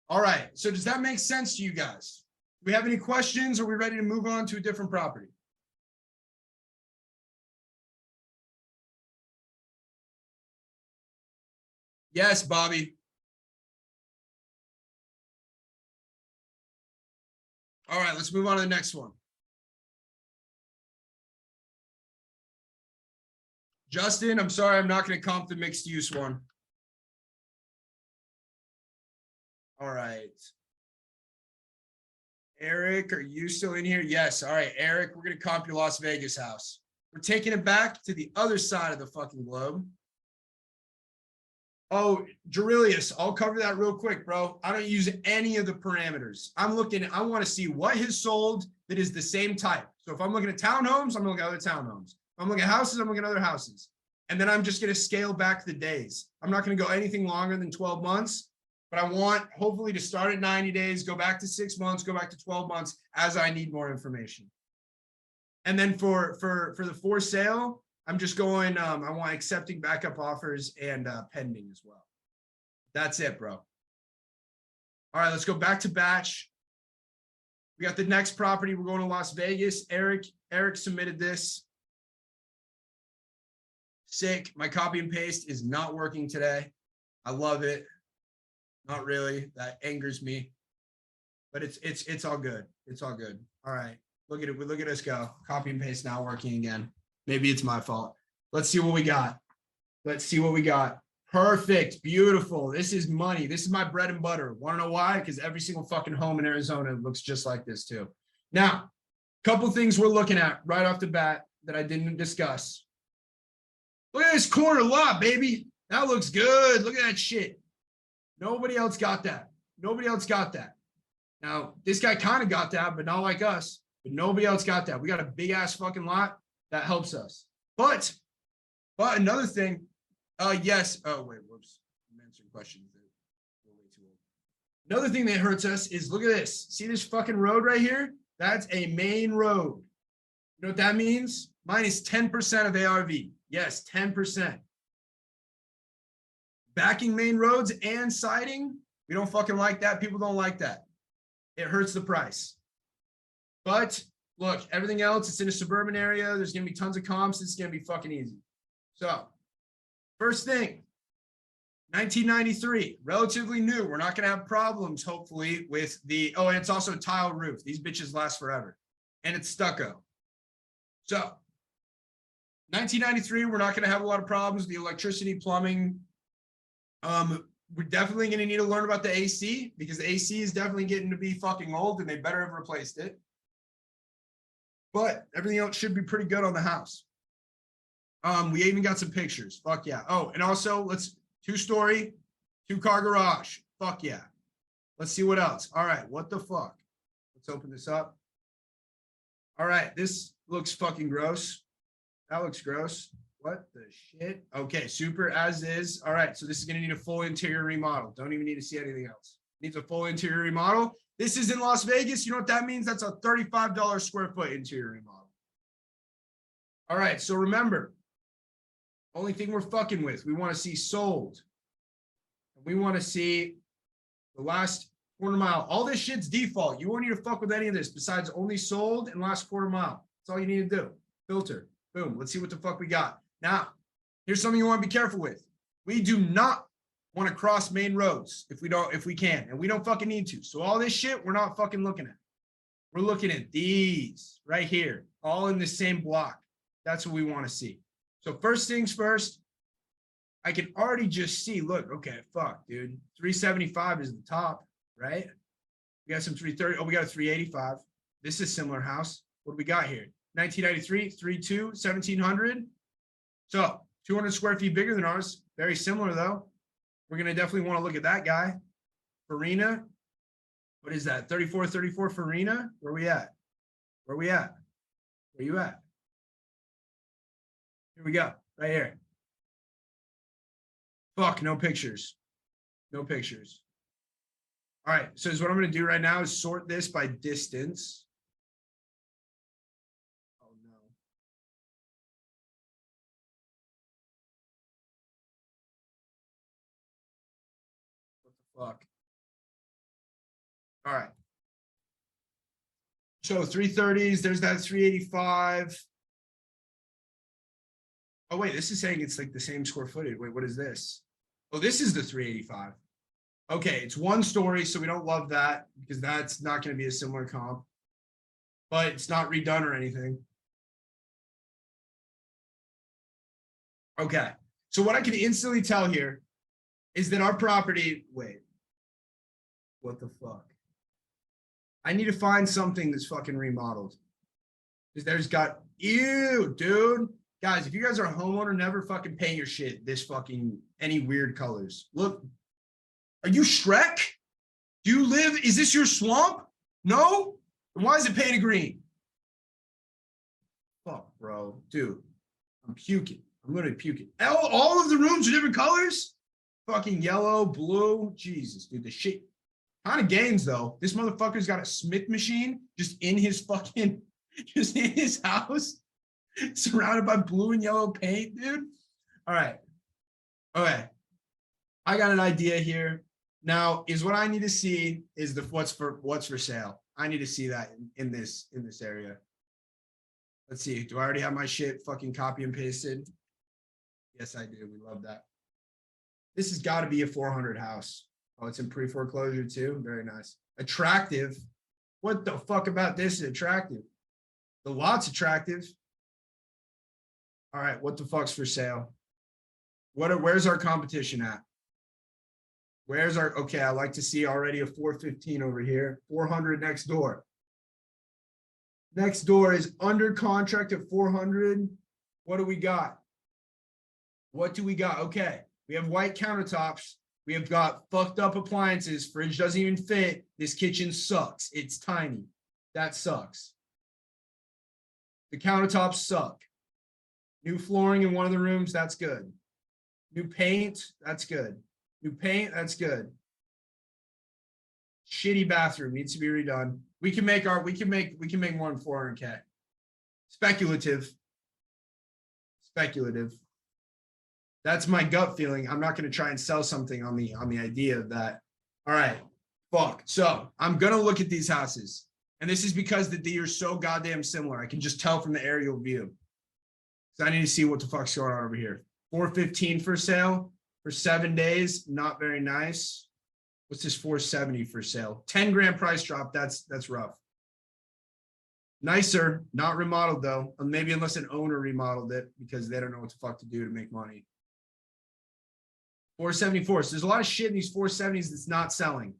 All right. So does that make sense to you guys? Do we have any questions? Or are we ready to move on to a different property? Yes, Bobby. All right, let's move on to the next one. Justin, I'm sorry, I'm not going to comp the mixed use one. All right. Eric, are you still in here? Yes. All right, Eric, we're going to comp your Las Vegas house. We're taking it back to the other side of the fucking globe. Oh, Gerilius, I'll cover that real quick, bro. I don't use any of the parameters. I want to see what has sold that is the same type. So if I'm looking at townhomes, I'm looking at other townhomes. If I'm looking at houses, I'm looking at other houses. And then I'm just going to scale back the days. I'm not going to go anything longer than 12 months, but I want hopefully to start at 90 days, go back to 6 months, go back to 12 months as I need more information. And then for the for sale, I'm just going, I want accepting backup offers and pending as well. That's it, bro. All right, let's go back to batch. We got the next property. We're going to Las Vegas. Eric submitted this. Sick. My copy and paste is not working today. I love it. Not really. That angers me. But it's all good. It's all good. All right. Look at it. Look at us go. Copy and paste now working again. Maybe it's my fault. Let's see what we got. Let's see what we got. Perfect. Beautiful. This is money. This is my bread and butter. Want to know why? Because every single fucking home in Arizona looks just like this too. Now, a couple things we're looking at right off the bat that I didn't discuss. Look at this corner lot, baby. That looks good. Look at that shit. Nobody else got that. Nobody else got that. Now, this guy kind of got that, but not like us. But nobody else got that. We got a big ass fucking lot. That helps us. But another thing, yes. Oh, wait, whoops. I'm answering questions. We're way too old. Another thing that hurts us is look at this. See this fucking road right here? That's a main road. You know what that means? Mine is 10% of ARV. Yes, 10%. Backing main roads and siding, we don't fucking like that. People don't like that. It hurts the price. But look, everything else, it's in a suburban area. There's going to be tons of comps. It's going to be fucking easy. So first thing, 1993, relatively new. We're not going to have problems, hopefully, with the, oh, and it's also a tile roof. These bitches last forever. And it's stucco. So 1993, we're not going to have a lot of problems. The electricity, plumbing. We're definitely going to need to learn about the AC because the AC is definitely getting to be fucking old and they better have replaced it. But everything else should be pretty good on the house. We even got some pictures. Fuck yeah. Oh, and also let's 2-story, 2-car garage. Fuck yeah. Let's see what else. All right. What the fuck? Let's open this up. All right. This looks fucking gross. That looks gross. What the shit? Okay. Super as is. All right. So this is going to need a full interior remodel. Don't even need to see anything else. Needs a full interior remodel. This is in Las Vegas. You know what that means? That's a $35 square foot interior remodel. All right. So remember, only thing we're fucking with, we want to see sold. We want to see the last quarter mile. All this shit's default. You won't need to fuck with any of this besides only sold and last quarter mile. That's all you need to do. Filter. Boom. Let's see what the fuck we got. Now, here's something you want to be careful with. We do not want to cross main roads if we can, and we don't fucking need to. So all this shit, we're not fucking looking at. We're looking at these right here, all in the same block. That's what we want to see. So first things first, I can already just see, look, okay, fuck, dude. 375 is the top, right? We got some 330. Oh, we got a 385. This is a similar house. What do we got here? 1993, 32, 1700. So 200 square feet bigger than ours. Very similar, though. We're going to definitely want to look at that guy. Farina. What is that? 34 Farina? Where we at? Where we at? Where you at? Here we go. Right here. Fuck, no pictures. No pictures. All right. So what I'm going to do right now is sort this by distance. Oh, no. What the fuck? All right. So 330s, there's that 385. Oh, wait, this is saying it's like the same square footage. Wait, what is this? Oh, this is the 385. Okay, it's one story, so we don't love that because that's not going to be a similar comp. But it's not redone or anything. Okay, so what I can instantly tell here is that our property, wait, what the fuck? I need to find something that's fucking remodeled. Because there's got, ew, dude. Guys, if you guys are a homeowner, never fucking paint your shit this fucking, any weird colors. Look, are you Shrek? Do you live, is this your swamp? No? Then why is it painted green? Fuck, bro. Dude, I'm puking. I'm literally puking. All of the rooms are different colors? Fucking yellow, blue. Jesus, dude, the shit. Kind of gains, though. This motherfucker's got a Smith machine just in his fucking, just in his house, surrounded by blue and yellow paint, dude. All right. Okay. I got an idea here. Now, is what I need to see is the what's for sale. I need to see that in this area. Let's see. Do I already have my shit fucking copy and pasted? Yes, I do. We love that. This has got to be a 400 house. Oh, it's in pre-foreclosure too. Very nice. Attractive. What the fuck about this is attractive? The lot's attractive. All right, what the fuck's for sale? Where's our competition at? Where's our, okay, I like to see already a 415 over here. 400 next door. Next door is under contract at 400. What do we got? What do we got? Okay, we have white countertops. We have got fucked up appliances. Fridge doesn't even fit. This kitchen sucks. It's tiny. That sucks. The countertops suck. New flooring in one of the rooms. That's good. New paint. That's good. New paint. That's good. Shitty bathroom needs to be redone. We can make more than 400K. Speculative. Speculative. That's my gut feeling. I'm not going to try and sell something on the idea of that. All right, fuck. So I'm going to look at these houses. And this is because they are so goddamn similar. I can just tell from the aerial view. So I need to see what the fuck's going on over here. 415 for sale for 7 days. Not very nice. What's this 470 for sale? 10 grand price drop. That's rough. Nicer, not remodeled though. Maybe unless an owner remodeled it because they don't know what the fuck to do to make money. 474. So there's a lot of shit in these 470s that's not selling.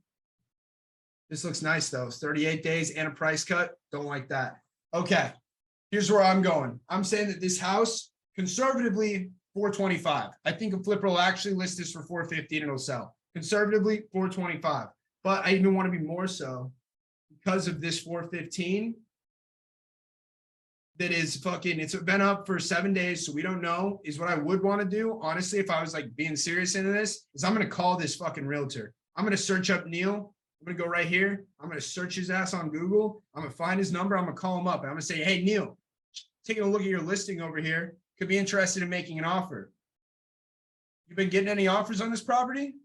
This looks nice though. It's 38 days and a price cut. Don't like that. Okay. Here's where I'm going. I'm saying that this house, conservatively, 425. I think a flipper will actually list this for 450 and it'll sell. Conservatively, 425. But I even want to be more so because of this 415. That is fucking, it's been up for 7 days, so we don't know, is what I would want to do. Honestly, if I was like being serious into this, is I'm going to call this fucking realtor. I'm going to search up Neil. I'm going to go right here. I'm going to search his ass on Google. I'm going to find his number. I'm going to call him up. And I'm going to say, hey, Neil, taking a look at your listing over here. Could be interested in making an offer. You been getting any offers on this property?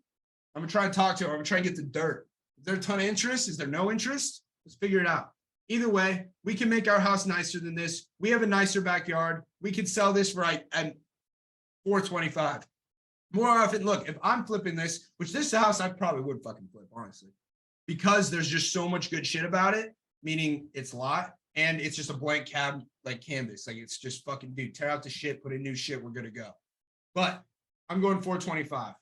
I'm going to try and talk to him. I'm going to try and get the dirt. Is there a ton of interest? Is there no interest? Let's figure it out. Either way, we can make our house nicer than this. We have a nicer backyard. We could sell this for like at 425. More often, look, if I'm flipping this, which this house I probably would fucking flip, honestly, because there's just so much good shit about it, meaning it's a lot, and it's just a blank canvas. Like it's just fucking, dude, tear out the shit, put in new shit, we're good to go. But I'm going 425.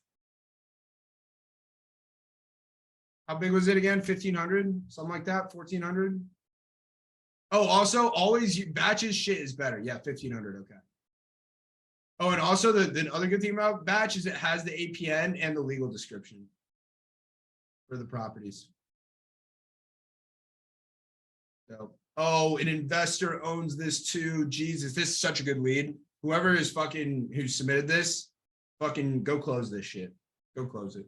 How big was it again? 1,500, something like that. 1,400. Oh, also always batches shit is better. Yeah, 1,500. Okay. Oh, and also the other good thing about batch is it has the APN and the legal description for the properties. So, oh, an investor owns this too. Jesus, this is such a good lead. Whoever is who submitted this, fucking go close this shit. Go close it.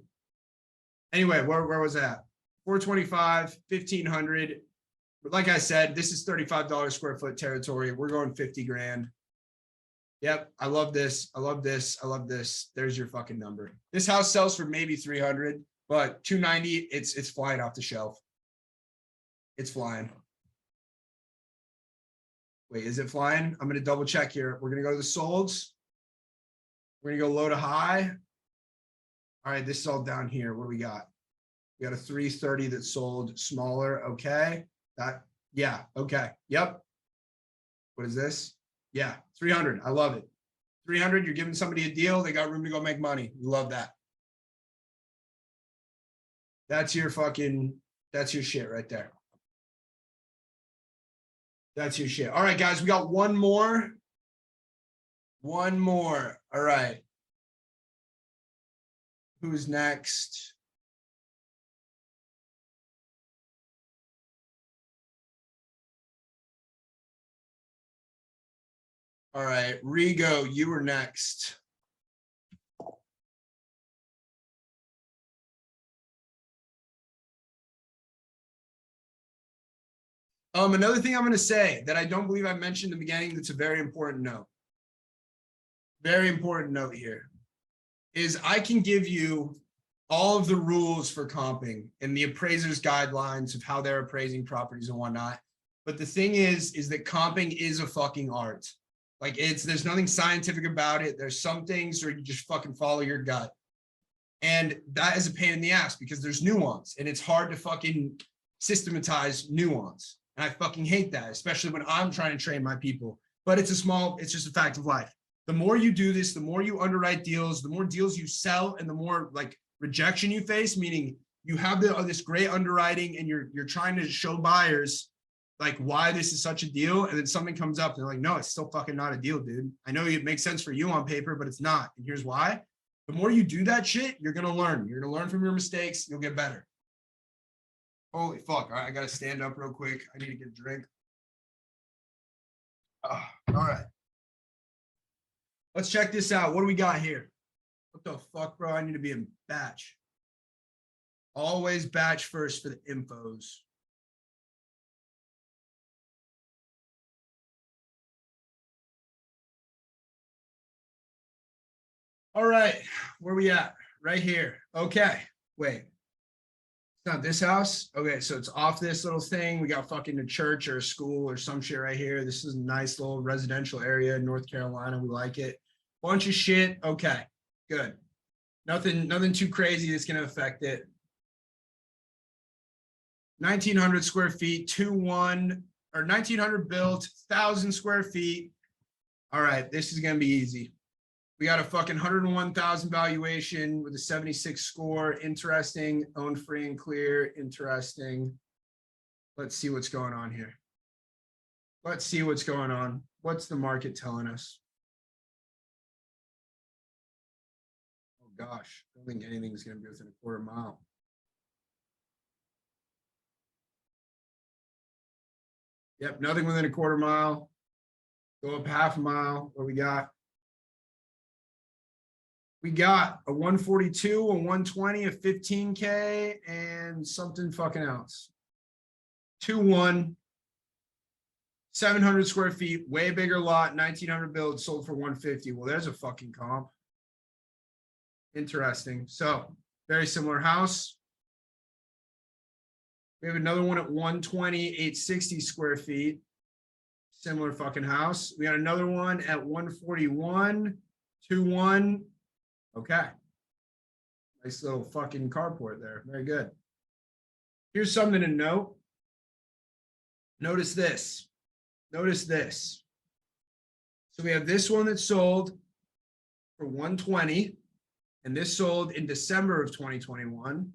Anyway, where was that? 425, 1,500. But like I said, this is $35 square foot territory. We're going 50 grand. Yep, I love this. I love this. I love this. There's your fucking number. This house sells for maybe 300, but 290, it's flying off the shelf. It's flying. Wait, is it flying? I'm going to double check here. We're going to go to the solds. We're going to go low to high. All right, this is all down here. What do we got? We got a 330 that sold smaller. Okay. Yeah. Okay. Yep. What is this? Yeah. 300. I love it. 300. You're giving somebody a deal. They got room to go make money. We love that. That's your shit right there. That's your shit. All right, guys, we got one more. One more. All right. Who's next? All right, Rigo, you were next. Another thing I'm going to say that I don't believe I mentioned in the beginning that's a very important note. Very important note here is I can give you all of the rules for comping and the appraiser's guidelines of how they're appraising properties and whatnot. But the thing is that comping is a fucking art. Like there's nothing scientific about it. There's some things where you just fucking follow your gut. And that is a pain in the ass because there's nuance and it's hard to fucking systematize nuance. And I fucking hate that, especially when I'm trying to train my people. But it's just a fact of life. The more you do this, the more you underwrite deals, the more deals you sell, and the more like rejection you face, meaning you have this great underwriting and you're trying to show buyers like why this is such a deal. And then something comes up and they're like, no, it's still fucking not a deal, dude. I know it makes sense for you on paper, but it's not. And here's why. The more you do that shit, you're going to learn. You're going to learn from your mistakes. You'll get better. Holy fuck. All right, I got to stand up real quick. I need to get a drink. All right. Let's check this out. What do we got here? What the fuck, bro? I need to be in batch. Always batch first for the infos. All right, where we at? Right here. Okay, wait. It's not this house? Okay, so it's off this little thing. We got fucking a church or a school or some shit right here. This is a nice little residential area in North Carolina. We like it. Bunch of shit. Okay, good. Nothing too crazy that's going to affect it. 1,900 square feet, 2-1, or 1,900 built, 1,000 square feet. All right, this is going to be easy. We got a fucking 101,000 valuation with a 76 score. Interesting. Owned free and clear. Interesting. Let's see what's going on here. Let's see what's going on. What's the market telling us? Oh gosh, I don't think anything's going to be within a quarter mile. Yep, nothing within a quarter mile. Go up half a mile. What we got? We got a 142, a 120, a 15K, and something fucking else. 2-1, 700 square feet, way bigger lot, 1,900 build, sold for 150. Well, there's a fucking comp. Interesting. So, very similar house. We have another one at 120, 860 square feet. Similar fucking house. We got another one at 141, 2-1. Okay. Nice little fucking carport there. Very good. Here's something to note. Notice this. Notice this. So we have this one that sold for 120. And this sold in December of 2021.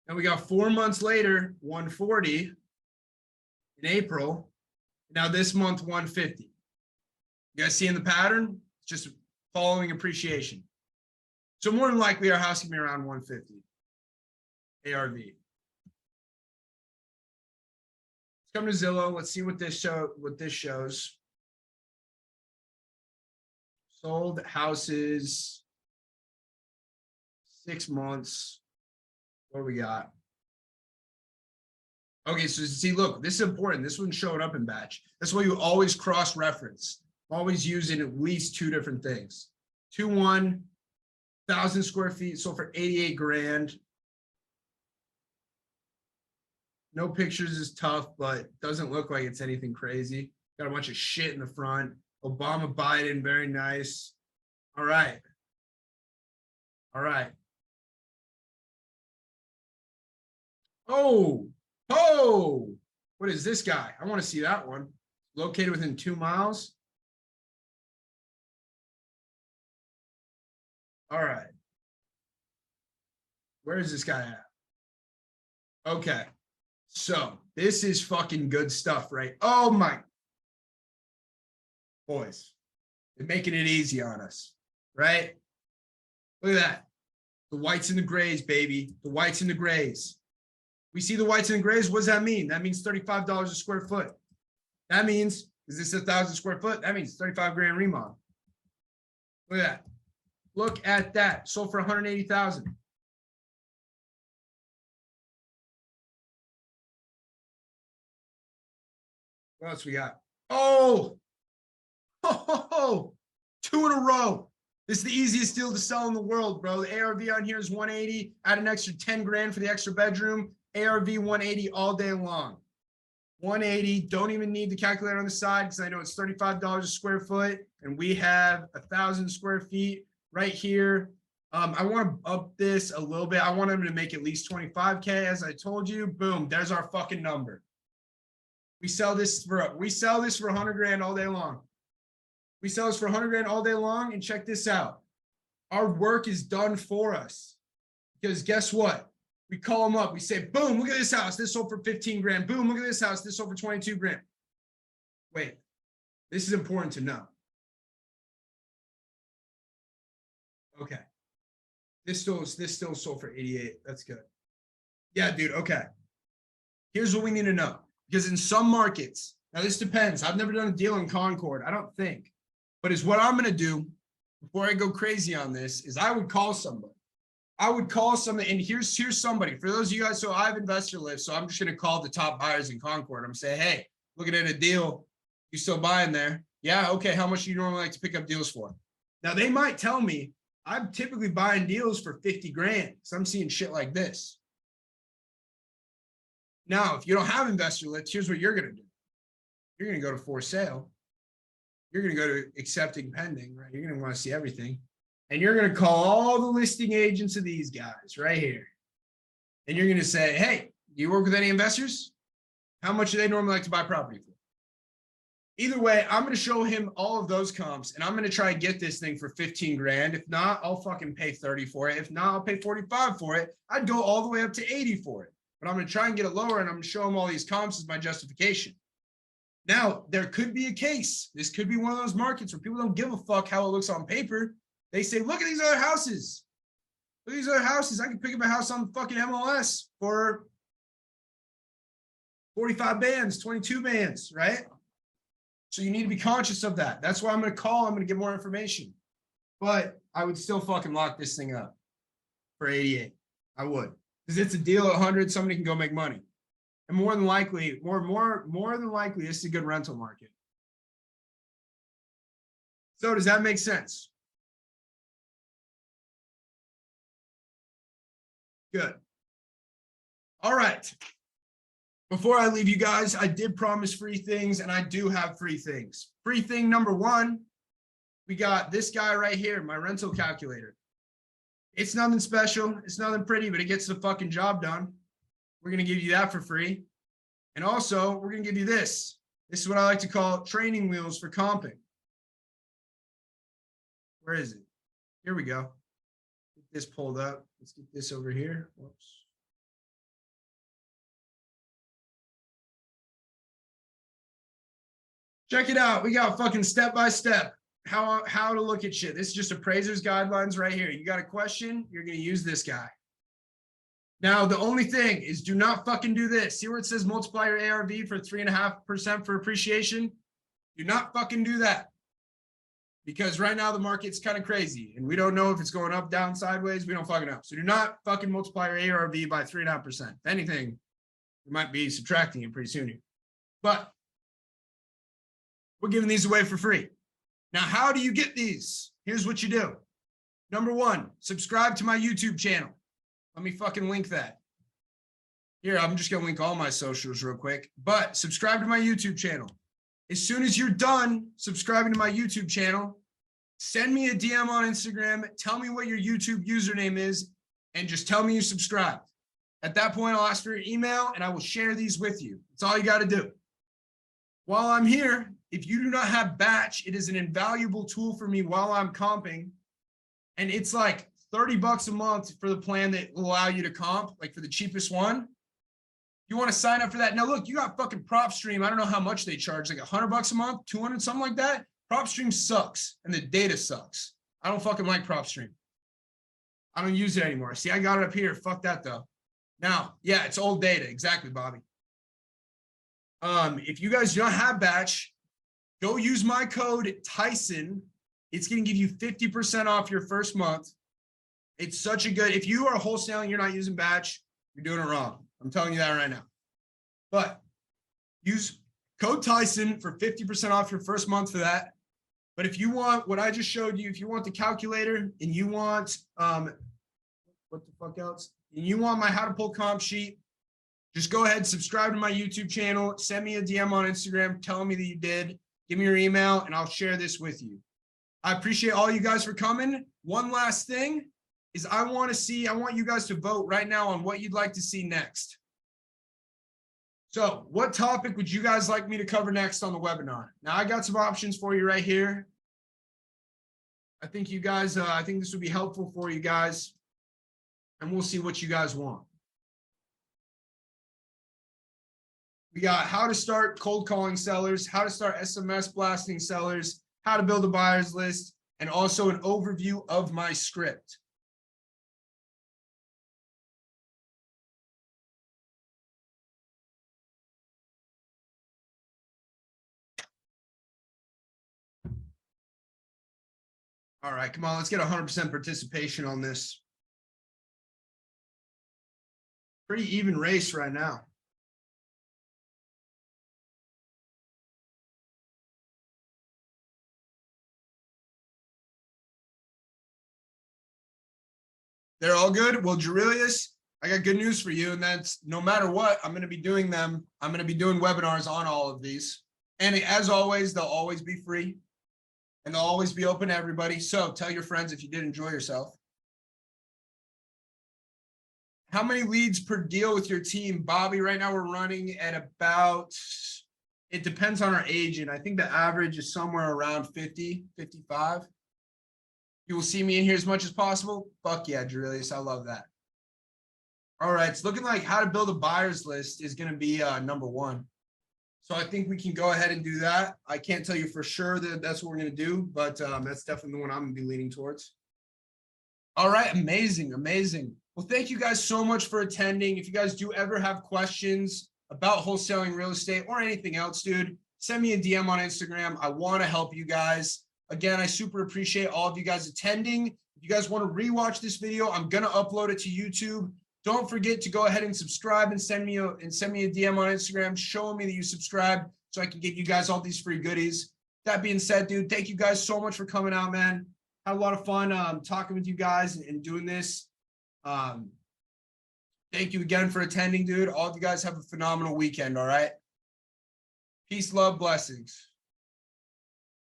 And we got 4 months later, 140 in April. Now this month, 150. You guys seeing the pattern? Just following appreciation. So more than likely our house can be around 150 ARV. Let's come to Zillow. Let's see what this shows. Sold houses 6 months. What do we got? Okay, so see, look, this is important. This one showed up in batch. That's why you always cross-reference. Always using at least 2 different things. 1,000 square feet, sold for 88 grand. No pictures is tough, but doesn't look like it's anything crazy. Got a bunch of shit in the front. Obama, Biden, very nice. All right. All right. Oh, what is this guy? I want to see that one. Located within 2 miles. All right. Where is this guy at? Okay. So this is fucking good stuff, right? Oh my. Boys, they're making it easy on us, right? Look at that. The whites and the grays, baby. The whites and the grays. We see the whites and the grays. What does that mean? That means $35 a square foot. That means, is this 1,000 square foot? That means 35 grand remodel. Look at that. Look at that. Sold for 180,000. What else we got? Oh, 2 in a row. This is the easiest deal to sell in the world, bro. The ARV on here is 180. Add an extra 10 grand for the extra bedroom. ARV 180 all day long. 180. Don't even need the calculator on the side because I know it's $35 a square foot, and we have 1,000 square feet right here. I want to up this a little bit. I want them to make at least 25K, as I told you. Boom, there's our fucking number. We sell this for 100 grand all day long. We sell this for 100 grand all day long, and check this out. Our work is done for us because guess what? We call them up. We say, boom, look at this house. This sold for 15 grand. Boom, look at this house. This sold for 22 grand. Wait, this is important to know. Okay. This still sold for 88. That's good. Yeah, dude. Okay. Here's what we need to know. Because in some markets, now this depends. I've never done a deal in Concord, I don't think. But is what I'm going to do before I go crazy on this is I would call somebody. And here's somebody. For those of you guys, so I have investor list, so I'm just going to call the top buyers in Concord. I'm going to say, hey, looking at a deal. You still buying there? Yeah, okay. How much do you normally like to pick up deals for? Now, they might tell me I'm typically buying deals for 50 grand. So I'm seeing shit like this. Now, if you don't have investor lists, here's what you're going to do. You're going to go to for sale. You're going to go to accepting pending, right? You're going to want to see everything. And you're going to call all the listing agents of these guys right here. And you're going to say, hey, do you work with any investors? How much do they normally like to buy property for? Either way, I'm going to show him all of those comps, and I'm going to try and get this thing for 15 grand. If not, I'll fucking pay 30 for it. If not, I'll pay 45 for it. I'd go all the way up to 80 for it. But I'm going to try and get it lower, and I'm going to show him all these comps as my justification. Now, there could be a case. This could be one of those markets where people don't give a fuck how it looks on paper. They say, look at these other houses. Look at these other houses. I can pick up a house on the fucking MLS for 45 bands, 22 bands, right? So you need to be conscious of that. That's why I'm going to call. I'm going to get more information. But I would still fucking lock this thing up for 88. I would. Because it's a deal at 100. Somebody can go make money. And more than likely, more than likely, this is a good rental market. So does that make sense? Good. All right. Before I leave you guys, I did promise free things, and I do have free things. Free thing number one, we got this guy right here, my rental calculator. It's nothing special. It's nothing pretty, but it gets the fucking job done. We're going to give you that for free. And also, we're going to give you this. This is what I like to call training wheels for comping. Where is it? Here we go. this pulled up. Let's get this over here. Whoops. Check it out. We got fucking step-by-step how to look at shit. This is just appraiser's guidelines right here. You got a question, you're going to use this guy. Now, the only thing is do not fucking do this. See where it says multiply your ARV for 3.5% for appreciation? Do not fucking do that. Because right now the market's kind of crazy and we don't know if it's going up, down, sideways. We don't fucking know. So do not fucking multiply your ARV by 3.5%. If anything, we might be subtracting it pretty soon here. But we're giving these away for free. Now, how do you get these? Here's what you do. Number one, subscribe to my YouTube channel. Let me fucking link that. Here, I'm just going to link all my socials real quick. But subscribe to my YouTube channel. As soon as you're done subscribing to my YouTube channel, send me a DM on Instagram. Tell me what your YouTube username is, and just tell me you subscribed. At that point, I'll ask for your email, and I will share these with you. That's all you got to do. While I'm here, if you do not have Batch, it is an invaluable tool for me while I'm comping. And it's like $30 a month for the plan that will allow you to comp, like for the cheapest one. You want to sign up for that? Now, look, you got fucking PropStream. I don't know how much they charge, like $100 a month, 200, something like that. PropStream sucks, and the data sucks. I don't fucking like PropStream. I don't use it anymore. See, I got it up here. Fuck that, though. Now, yeah, it's old data. Exactly, Bobby. If you guys do not have Batch, go use my code Tyson. It's going to give you 50% off your first month. It's such a good, if you are wholesaling, you're not using Batch, you're doing it wrong. I'm telling you that right now. But use code Tyson for 50% off your first month for that. But if you want what I just showed you, if you want the calculator and you want, what the fuck else? And you want my how to pull comp sheet, just go ahead and subscribe to my YouTube channel. Send me a DM on Instagram telling me that you did. Give me your email and I'll share this with you. I appreciate all you guys for coming. One last thing is I want you guys to vote right now on what you'd like to see next. So what topic would you guys like me to cover next on the webinar? Now I got some options for you right here. I think you guys, I think this would be helpful for you guys, and we'll see what you guys want. We got how to start cold calling sellers, how to start SMS blasting sellers, how to build a buyer's list, and also an overview of my script. All right, come on, let's get 100% participation on this. Pretty even race right now. They're all good. Well, Jarelius, I got good news for you, and that's no matter what, I'm going to be doing them. I'm going to be doing webinars on all of these. And as always, they'll always be free, and they'll always be open to everybody. So tell your friends if you did enjoy yourself. How many leads per deal with your team? Bobby, right now we're running at about, it depends on our agent. I think the average is somewhere around 50, 55. You will see me in here as much as possible. Fuck yeah, Julius. I love that. All right. It's looking like how to build a buyer's list is going to be number one. So I think we can go ahead and do that. I can't tell you for sure that that's what we're going to do, but that's definitely the one I'm going to be leaning towards. All right. Amazing. Amazing. Well, thank you guys so much for attending. If you guys do ever have questions about wholesaling real estate or anything else, dude, send me a DM on Instagram. I want to help you guys. Again, I super appreciate all of you guys attending. If you guys want to rewatch this video, I'm going to upload it to YouTube. Don't forget to go ahead and subscribe and send me a DM on Instagram showing me that you subscribed so I can get you guys all these free goodies. That being said, dude, thank you guys so much for coming out, man. Had a lot of fun talking with you guys and doing this. Thank you again for attending, dude. All of you guys have a phenomenal weekend, all right? Peace, love, blessings.